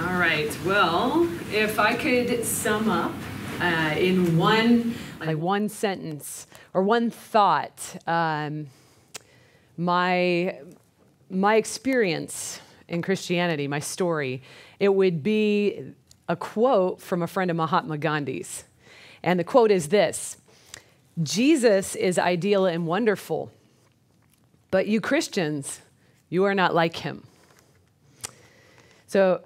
All right. Well, if I could sum up in one sentence or one thought, my experience in Christianity, my story, it would be a quote from a friend of Mahatma Gandhi's. And the quote is this: Jesus is ideal and wonderful, but you Christians, you are not like him. So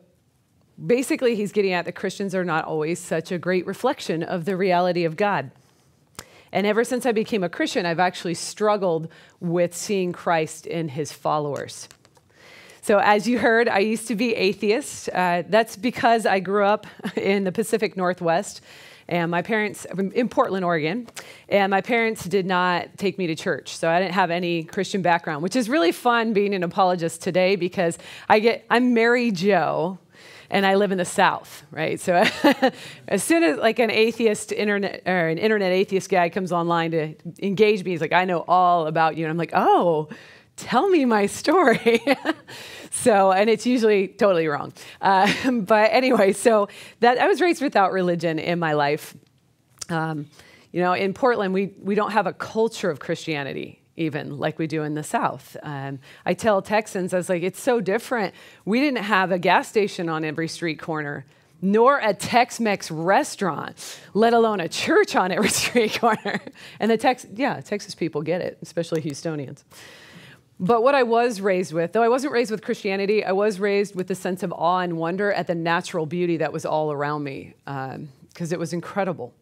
basically, he's getting at that Christians are not always such a great reflection of the reality of God. And ever since I became a Christian, I've actually struggled with seeing Christ in his followers. So as you heard, I used to be atheist. That's because I grew up in the Pacific Northwest, and my parents, in Portland, Oregon, and my parents did not take me to church. So I didn't have any Christian background, which is really fun being an apologist today because I'm Mary Jo, and I live in the South, right? So as soon as like an internet atheist guy comes online to engage me, he's like, I know all about you. And I'm like, oh, tell me my story. And it's usually totally wrong. But anyway, so that I was raised without religion in my life. In Portland, we don't have a culture of Christianity, even like we do in the South. I tell Texans, I was like, it's so different. We didn't have a gas station on every street corner, nor a Tex-Mex restaurant, let alone a church on every street corner. And Texas people get it, especially Houstonians. But what I was raised with, though I wasn't raised with Christianity, I was raised with a sense of awe and wonder at the natural beauty that was all around me, because it was incredible.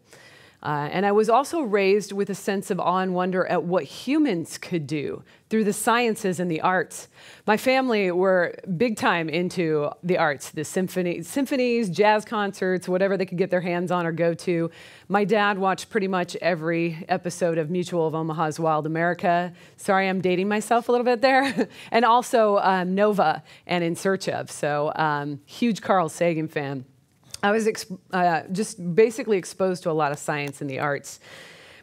And I was also raised with a sense of awe and wonder at what humans could do through the sciences and the arts. My family were big time into the arts, the symphonies, jazz concerts, whatever they could get their hands on or go to. My dad watched pretty much every episode of Mutual of Omaha's Wild America. Sorry, I'm dating myself a little bit there. And also Nova and In Search Of. So huge Carl Sagan fan. I was just basically exposed to a lot of science and the arts.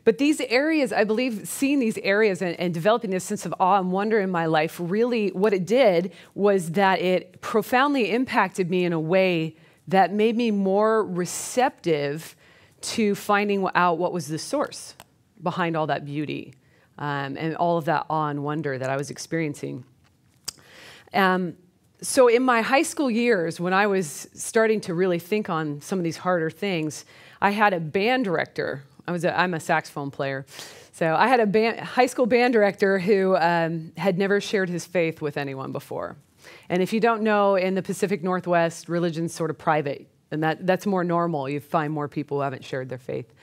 But these areas, I believe, seeing these areas and developing this sense of awe and wonder in my life, really what it did was that it profoundly impacted me in a way that made me more receptive to finding out what was the source behind all that beauty and all of that awe and wonder that I was experiencing. So in my high school years, when I was starting to really think on some of these harder things, I had a band director. I'm a saxophone player. So I had a high school band director who had never shared his faith with anyone before. And if you don't know, in the Pacific Northwest, religion's sort of private, and that's more normal. You find more people who haven't shared their faith.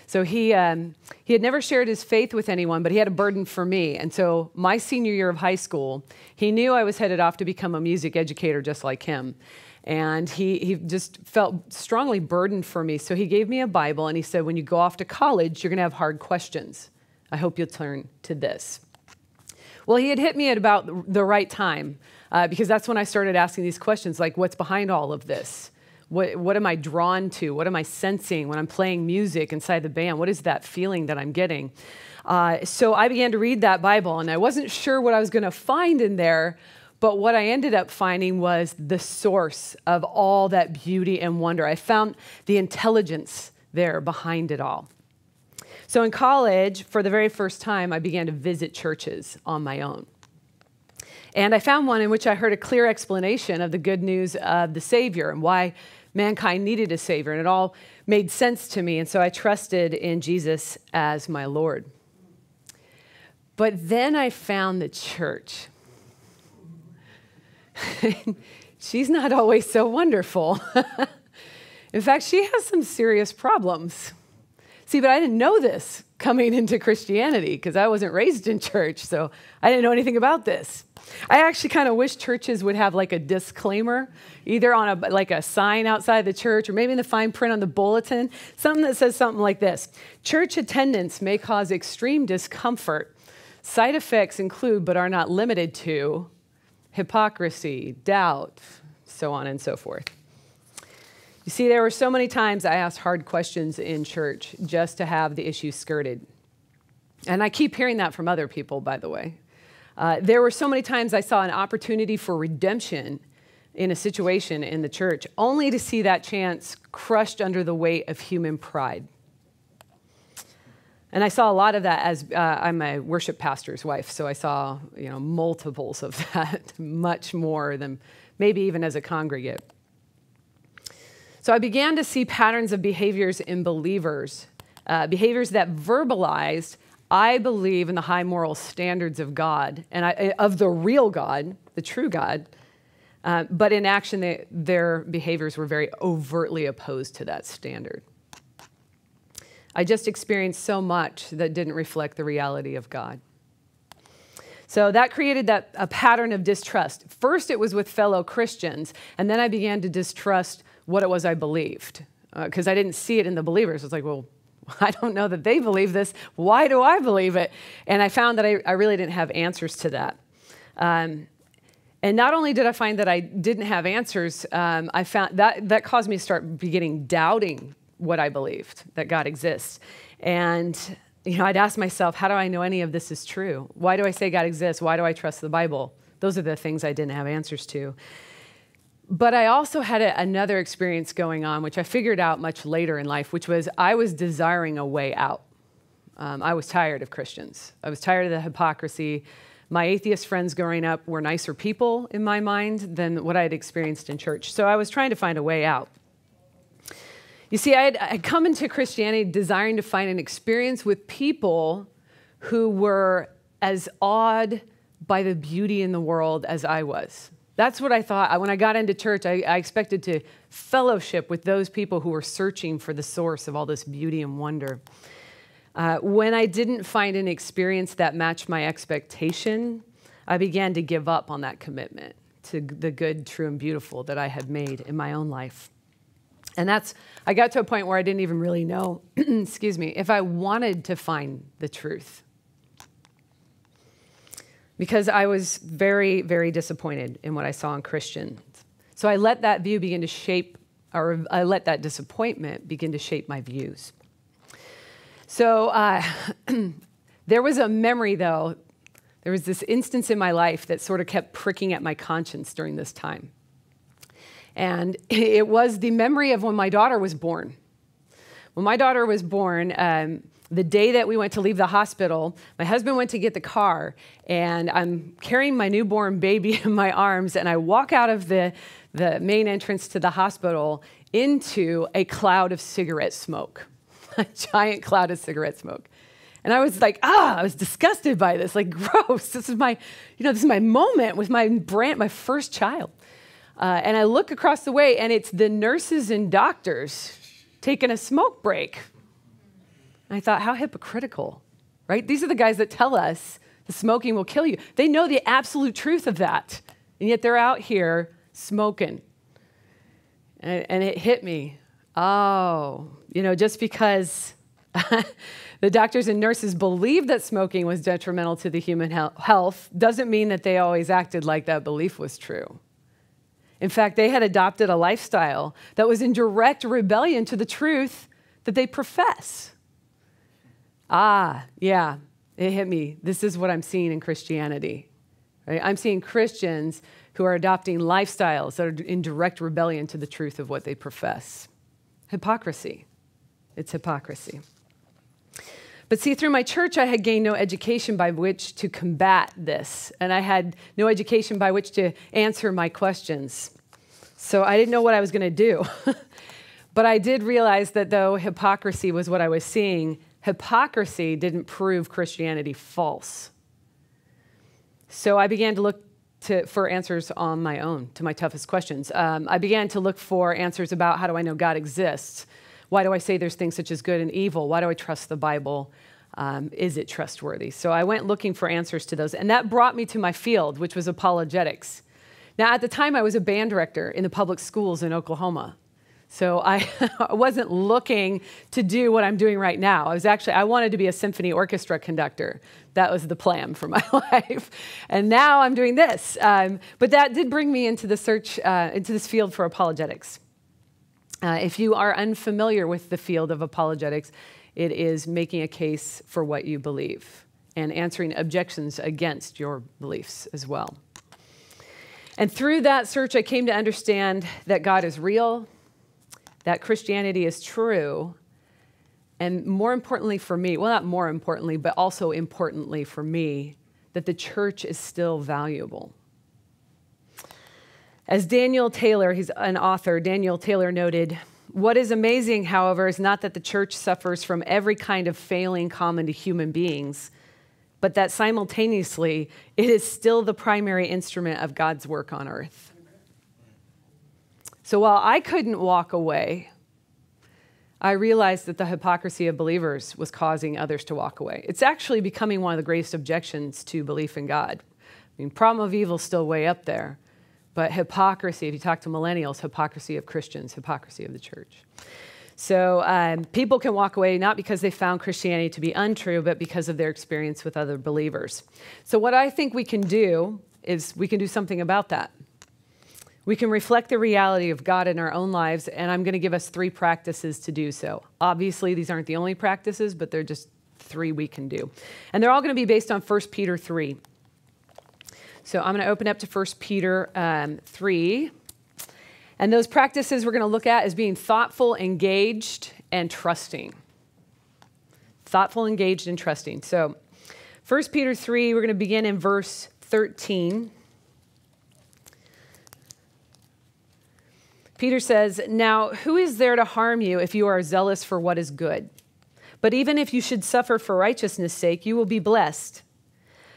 So he had never shared his faith with anyone, but he had a burden for me. And so my senior year of high school, he knew I was headed off to become a music educator just like him. And he just felt strongly burdened for me. So he gave me a Bible, and he said, when you go off to college, you're going to have hard questions. I hope you'll turn to this. Well, he had hit me at about the right time, because that's when I started asking these questions, like, what's behind all of this? What am I drawn to? What am I sensing when I'm playing music inside the band? What is that feeling that I'm getting? So I began to read that Bible, and I wasn't sure what I was going to find in there, but what I ended up finding was the source of all that beauty and wonder. I found the intelligence there behind it all. So in college, for the very first time, I began to visit churches on my own. And I found one in which I heard a clear explanation of the good news of the Savior and why mankind needed a Savior, and it all made sense to me, and so I trusted in Jesus as my Lord. But then I found the church. She's not always so wonderful. In fact, she has some serious problems. See, but I didn't know this coming into Christianity because I wasn't raised in church, so I didn't know anything about this. I actually kind of wish churches would have like a disclaimer, either on a sign outside the church or maybe in the fine print on the bulletin, something that says something like this: church attendance may cause extreme discomfort. Side effects include, but are not limited to, hypocrisy, doubt, so on and so forth. You see, there were so many times I asked hard questions in church just to have the issue skirted. And I keep hearing that from other people, by the way. There were so many times I saw an opportunity for redemption in a situation in the church, only to see that chance crushed under the weight of human pride. And I saw a lot of that as I'm a worship pastor's wife, so I saw multiples of that, much more than maybe even as a congregate. So I began to see patterns of behaviors in believers, behaviors that verbalized, I believe in the high moral standards of God, and of the real God, the true God, but in action, their behaviors were very overtly opposed to that standard. I just experienced so much that didn't reflect the reality of God. So that created a pattern of distrust. First, it was with fellow Christians, and then I began to distrust what it was I believed, because I didn't see it in the believers. It's like, well, I don't know that they believe this. Why do I believe it? And I found that I really didn't have answers to that. And not only did I find that I didn't have answers, I found that caused me to start beginning doubting what I believed, that God exists. And I'd ask myself, how do I know any of this is true? Why do I say God exists? Why do I trust the Bible? Those are the things I didn't have answers to. But I also had another experience going on, which I figured out much later in life, which was I was desiring a way out. I was tired of Christians. I was tired of the hypocrisy. My atheist friends growing up were nicer people in my mind than what I had experienced in church. So I was trying to find a way out. You see, I'd come into Christianity desiring to find an experience with people who were as awed by the beauty in the world as I was. That's what I thought. When I got into church, I expected to fellowship with those people who were searching for the source of all this beauty and wonder. When I didn't find an experience that matched my expectation, I began to give up on that commitment to the good, true, and beautiful that I had made in my own life. And I got to a point where I didn't even really know, if I wanted to find the truth. Because I was very, very disappointed in what I saw in Christians. So I let that view begin to shape, or I let that disappointment begin to shape my views. So there was a memory, though. There was this instance in my life that sort of kept pricking at my conscience during this time. And it was the memory of when my daughter was born. When my daughter was born, the day that we went to leave the hospital, my husband went to get the car, and I'm carrying my newborn baby in my arms, and I walk out of the main entrance to the hospital into a cloud of cigarette smoke, a giant cloud of cigarette smoke. And I was like, I was disgusted by this, like, gross. This is my moment with my first child. And I look across the way, and it's the nurses and doctors taking a smoke break. And I thought, how hypocritical, right? These are the guys that tell us the smoking will kill you. They know the absolute truth of that, and yet they're out here smoking. And it hit me. Just because the doctors and nurses believed that smoking was detrimental to the human health doesn't mean that they always acted like that belief was true. In fact, they had adopted a lifestyle that was in direct rebellion to the truth that they profess. Yeah, it hit me. This is what I'm seeing in Christianity. Right? I'm seeing Christians who are adopting lifestyles that are in direct rebellion to the truth of what they profess. Hypocrisy. It's hypocrisy. But see, through my church, I had gained no education by which to combat this, and I had no education by which to answer my questions. So I didn't know what I was going to do. But I did realize that though hypocrisy was what I was seeing, hypocrisy didn't prove Christianity false. So I began to look for answers on my own to my toughest questions. I began to look for answers about how do I know God exists? Why do I say there's things such as good and evil? Why do I trust the Bible? Is it trustworthy? So I went looking for answers to those. And that brought me to my field, which was apologetics. Now, at the time, I was a band director in the public schools in Oklahoma. So I wasn't looking to do what I'm doing right now. I wanted to be a symphony orchestra conductor. That was the plan for my life. And now I'm doing this. But that did bring me into the search, into this field for apologetics. If you are unfamiliar with the field of apologetics, it is making a case for what you believe and answering objections against your beliefs as well. And through that search, I came to understand that God is real, that Christianity is true, and more importantly for me, well, not more importantly, but also importantly for me, that the church is still valuable. As Daniel Taylor, he's an author, Daniel Taylor noted, what is amazing, however, is not that the church suffers from every kind of failing common to human beings, but that simultaneously it is still the primary instrument of God's work on earth. So while I couldn't walk away, I realized that the hypocrisy of believers was causing others to walk away. It's actually becoming one of the greatest objections to belief in God. I mean, problem of evil is still way up there, but hypocrisy, if you talk to millennials, hypocrisy of Christians, hypocrisy of the church. So people can walk away not because they found Christianity to be untrue, but because of their experience with other believers. So what I think we can do is we can do something about that. We can reflect the reality of God in our own lives, and I'm going to give us 3 practices to do so. Obviously, these aren't the only practices, but they're just 3 we can do. And they're all going to be based on 1 Peter 3. So I'm going to open up to 1 Peter 3. And those practices we're going to look at as being thoughtful, engaged, and trusting. Thoughtful, engaged, and trusting. So 1 Peter 3, we're going to begin in verse 13. Peter says, "Now, who is there to harm you if you are zealous for what is good? But even if you should suffer for righteousness' sake, you will be blessed.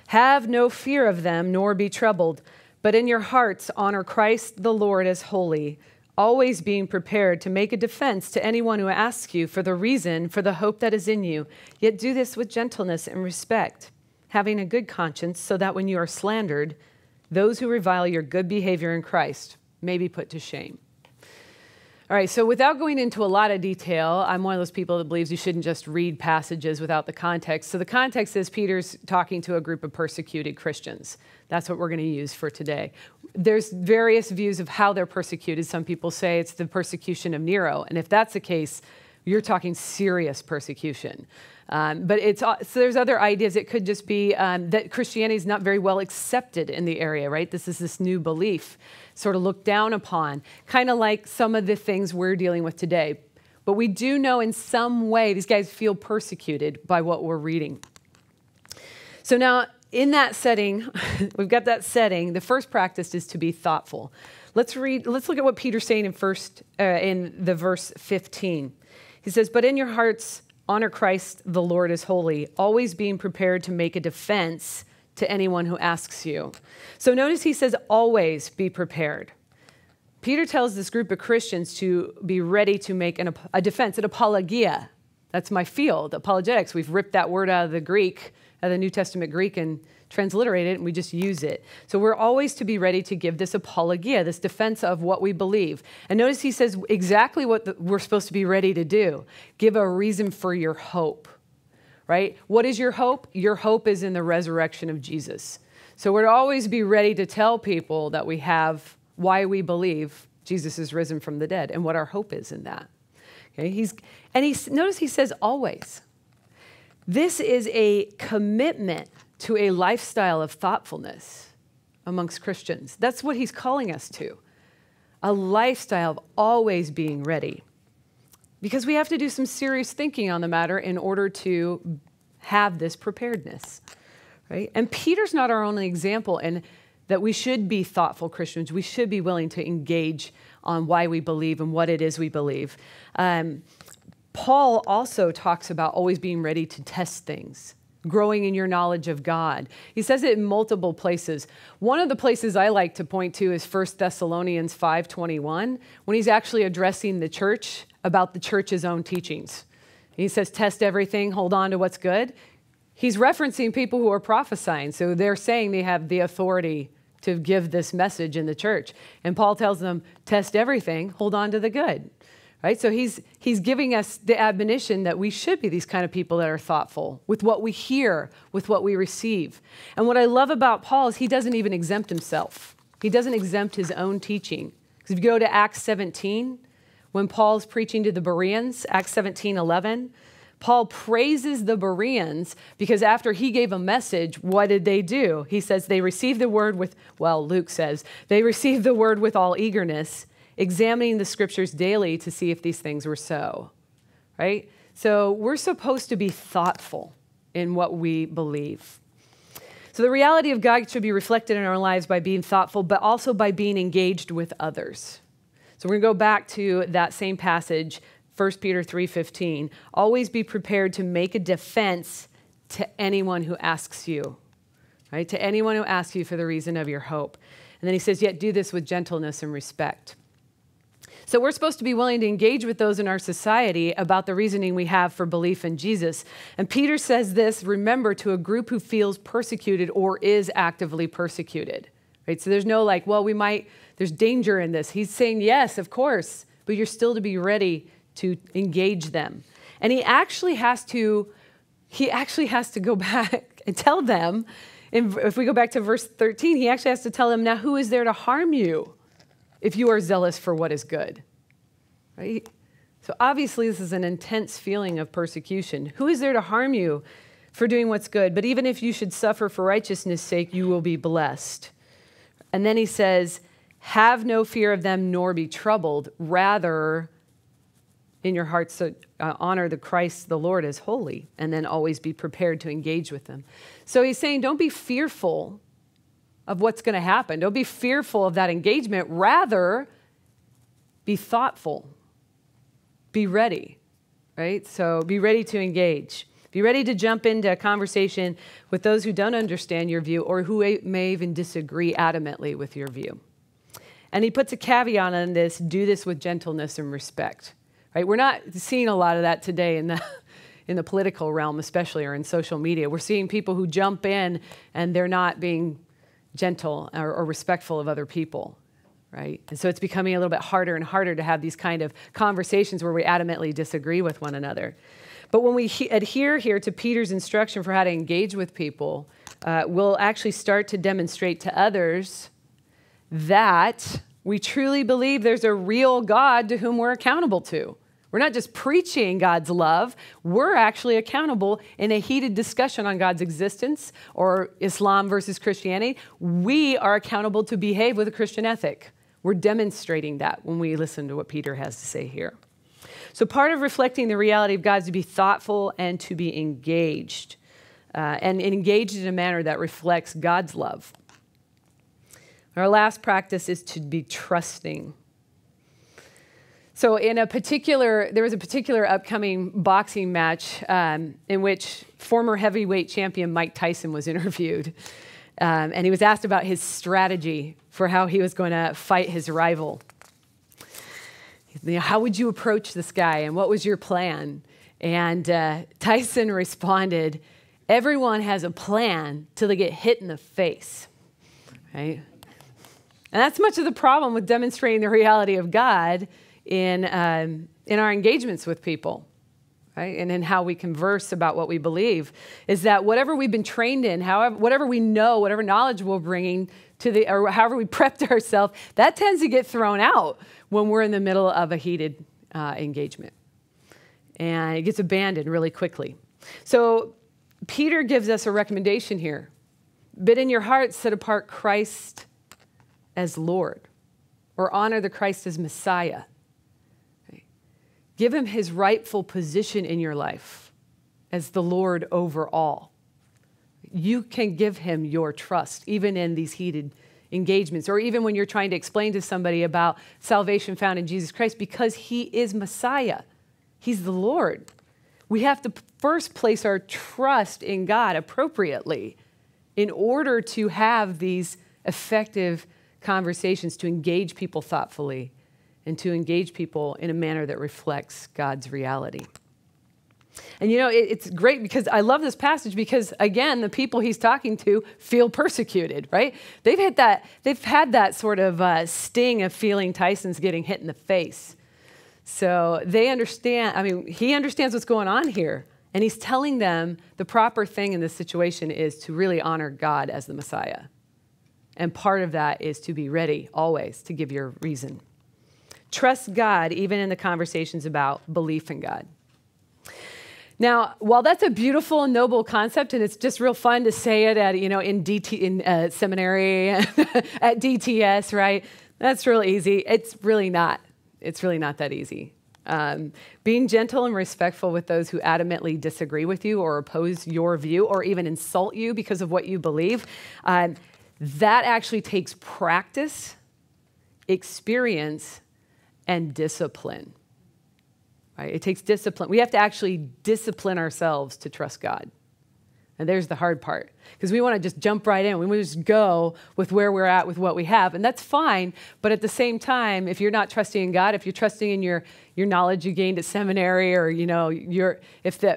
Have no fear of them, nor be troubled. But in your hearts, honor Christ the Lord as holy, always being prepared to make a defense to anyone who asks you for the reason for the hope that is in you. Yet do this with gentleness and respect, having a good conscience, so that when you are slandered, those who revile your good behavior in Christ may be put to shame." All right, so without going into a lot of detail, I'm one of those people that believes you shouldn't just read passages without the context. So the context is Peter's talking to a group of persecuted Christians. That's what we're going to use for today. There's various views of how they're persecuted. Some people say it's the persecution of Nero. And if that's the case, you're talking serious persecution. So there's other ideas. It could just be that Christianity is not very well accepted in the area, right? This is this new belief, sort of looked down upon, kind of like some of the things we're dealing with today. But we do know in some way these guys feel persecuted by what we're reading. So now, in that setting, we've got that setting. The first practice is to be thoughtful. Let's look at what Peter's saying in the verse 15. He says, "But in your hearts, honor Christ the Lord as holy, always being prepared to make a defense to anyone who asks you." So notice he says, always be prepared. Peter tells this group of Christians to be ready to make a defense, an apologia. That's my field, apologetics. We've ripped that word out of the Greek, out of the New Testament Greek, and transliterated it, and we just use it. So we're always to be ready to give this apologia, this defense of what we believe. And notice he says exactly what we're supposed to be ready to do. Give a reason for your hope, right? What is your hope? Your hope is in the resurrection of Jesus. So we're to always be ready to tell people that we have why we believe Jesus is risen from the dead and what our hope is in that. Okay, notice he says always. This is a commitment to a lifestyle of thoughtfulness amongst Christians. That's what he's calling us to. A lifestyle of always being ready. Because we have to do some serious thinking on the matter in order to have this preparedness. Right? And Peter's not our only example in that we should be thoughtful Christians. We should be willing to engage on why we believe and what it is we believe. Paul also talks about always being ready to test things, growing in your knowledge of God. He says it in multiple places. One of the places I like to point to is 1 Thessalonians 5:21, when he's actually addressing the church about the church's own teachings. He says, test everything, hold on to what's good. He's referencing people who are prophesying. So they're saying they have the authority to give this message in the church. And Paul tells them, test everything, hold on to the good. Right? So he's giving us the admonition that we should be these kind of people that are thoughtful with what we hear, with what we receive. And what I love about Paul is he doesn't even exempt himself. He doesn't exempt his own teaching. Because if you go to Acts 17, when Paul's preaching to the Bereans, Acts 17:11, Paul praises the Bereans because after he gave a message, what did they do? He says they received the word with, well, Luke says, they received the word with all eagerness, examining the scriptures daily to see if these things were so, right? So we're supposed to be thoughtful in what we believe. So the reality of God should be reflected in our lives by being thoughtful, but also by being engaged with others. So we're going to go back to that same passage, 1 Peter 3:15. Always be prepared to make a defense to anyone who asks you, right? To anyone who asks you for the reason of your hope. And then he says, yet do this with gentleness and respect. So we're supposed to be willing to engage with those in our society about the reasoning we have for belief in Jesus. And Peter says this, remember, to a group who feels persecuted or is actively persecuted, right? So there's no like, well, there's danger in this. He's saying, yes, of course, but you're still to be ready to engage them. And he actually has to go back and tell them, and if we go back to verse 13, he actually has to tell them, now who is there to harm you if you are zealous for what is good, right? So obviously this is an intense feeling of persecution. Who is there to harm you for doing what's good? But even if you should suffer for righteousness' sake, you will be blessed. And then he says, have no fear of them nor be troubled. Rather, in your hearts, honor the Christ, the Lord, as holy, and then always be prepared to engage with them. So he's saying, don't be fearful of what's going to happen. Don't be fearful of that engagement. Rather, be thoughtful. Be ready, right? So be ready to engage. Be ready to jump into a conversation with those who don't understand your view or who may even disagree adamantly with your view. And he puts a caveat on this, do this with gentleness and respect, right? We're not seeing a lot of that today in the political realm, especially, or in social media. We're seeing people who jump in and they're not being gentle or respectful of other people, right? And so it's becoming a little bit harder and harder to have these kind of conversations where we adamantly disagree with one another. But when we adhere here to Peter's instruction for how to engage with people, we'll actually start to demonstrate to others that we truly believe there's a real God to whom we're accountable to. We're not just preaching God's love. We're actually accountable in a heated discussion on God's existence or Islam versus Christianity. We are accountable to behave with a Christian ethic. We're demonstrating that when we listen to what Peter has to say here. So part of reflecting the reality of God is to be thoughtful and to be engaged, and engaged in a manner that reflects God's love. Our last practice is to be trusting. So there was a particular upcoming boxing match in which former heavyweight champion Mike Tyson was interviewed. And he was asked about his strategy for how he was going to fight his rival. How would you approach this guy and what was your plan? And Tyson responded, everyone has a plan till they get hit in the face, right? And that's much of the problem with demonstrating the reality of God in our engagements with people, right? And in how we converse about what we believe, is that whatever we've been trained in, whatever we know, whatever knowledge we're bringing or however we prepped ourselves, that tends to get thrown out when we're in the middle of a heated engagement. And it gets abandoned really quickly. So Peter gives us a recommendation here. But in your heart, set apart Christ as Lord, or honor the Christ as Messiah. Give him his rightful position in your life as the Lord over all. You can give him your trust, even in these heated engagements, or even when you're trying to explain to somebody about salvation found in Jesus Christ, because he is Messiah. He's the Lord. We have to first place our trust in God appropriately in order to have these effective conversations, to engage people thoughtfully and to engage people in a manner that reflects God's reality. And it's great because I love this passage because, again, the people he's talking to feel persecuted, right? They've had that sort of sting of feeling Tyson's getting hit in the face. So they understand, he understands what's going on here. And he's telling them the proper thing in this situation is to really honor God as the Messiah. And part of that is to be ready always to give your reason. Trust God even in the conversations about belief in God. Now, while that's a beautiful and noble concept, and it's just real fun to say it at, in seminary, at DTS, right? That's real easy. It's really not. It's really not that easy. Being gentle and respectful with those who adamantly disagree with you or oppose your view or even insult you because of what you believe, that actually takes practice, experience, and discipline. Right? It takes discipline. We have to actually discipline ourselves to trust God. And there's the hard part, because we want to just jump right in. We want to just go with where we're at with what we have, and that's fine. But at the same time, if you're not trusting in God, if you're trusting in your knowledge you gained at seminary, or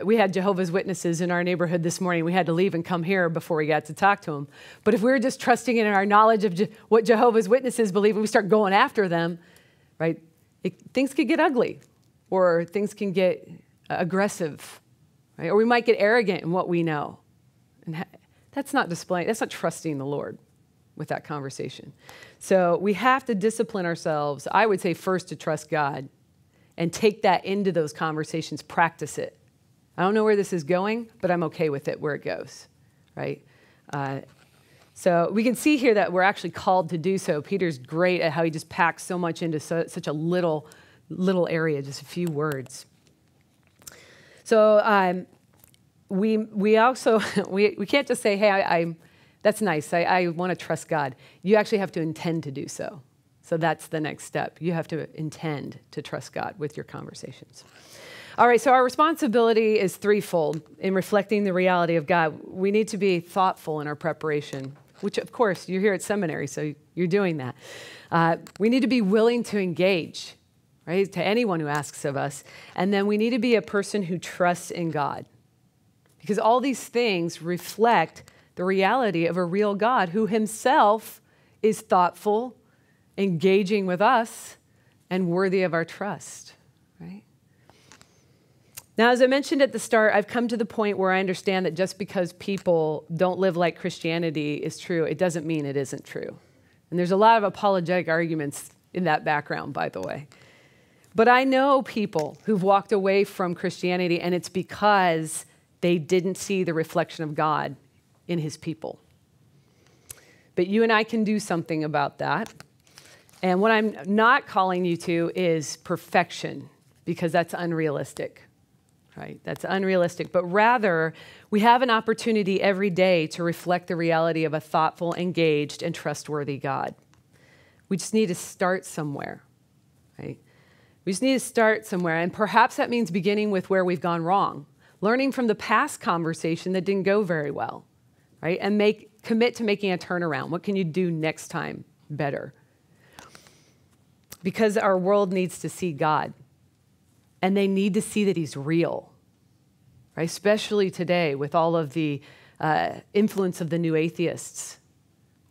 we had Jehovah's Witnesses in our neighborhood this morning, we had to leave and come here before we got to talk to them. But if we're just trusting in our knowledge of what Jehovah's Witnesses believe, and we start going after them, right? Things could get ugly, or things can get aggressive, right? Or we might get arrogant in what we know. And that's not trusting the Lord with that conversation. So we have to discipline ourselves, I would say, first to trust God and take that into those conversations, practice it. I don't know where this is going, but I'm okay with it where it goes, right? So we can see here that we're actually called to do so. Peter's great at how he just packs so much into such a little area, just a few words. So we also, we can't just say, hey, that's nice, I want to trust God. You actually have to intend to do so. So that's the next step. You have to intend to trust God with your conversations. All right, so our responsibility is threefold in reflecting the reality of God. We need to be thoughtful in our preparation, which, of course, you're here at seminary, so you're doing that. We need to be willing to engage, right, to anyone who asks of us. And then we need to be a person who trusts in God, because all these things reflect the reality of a real God who himself is thoughtful, engaging with us, and worthy of our trust, right? Now, as I mentioned at the start, I've come to the point where I understand that just because people don't live like Christianity is true, it doesn't mean it isn't true. And there's a lot of apologetic arguments in that background, by the way. But I know people who've walked away from Christianity, and it's because they didn't see the reflection of God in his people. But you and I can do something about that. And what I'm not calling you to is perfection, because that's unrealistic, right? That's unrealistic. But rather, we have an opportunity every day to reflect the reality of a thoughtful, engaged, and trustworthy God. We just need to start somewhere, right? We just need to start somewhere. And perhaps that means beginning with where we've gone wrong, learning from the past conversation that didn't go very well, right? And commit to making a turnaround. What can you do next time better? Because our world needs to see God, and they need to see that he's real, right? Especially today with all of the influence of the new atheists.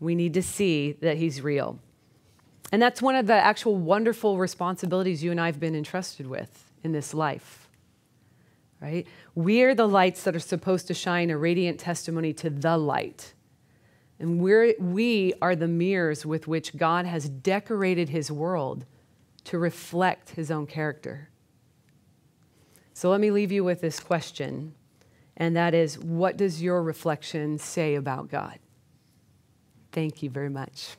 We need to see that he's real. And that's one of the actual wonderful responsibilities you and I have been entrusted with in this life, right? We are the lights that are supposed to shine a radiant testimony to the light. And we are the mirrors with which God has decorated his world to reflect his own character. So let me leave you with this question, and that is, what does your reflection say about God? Thank you very much.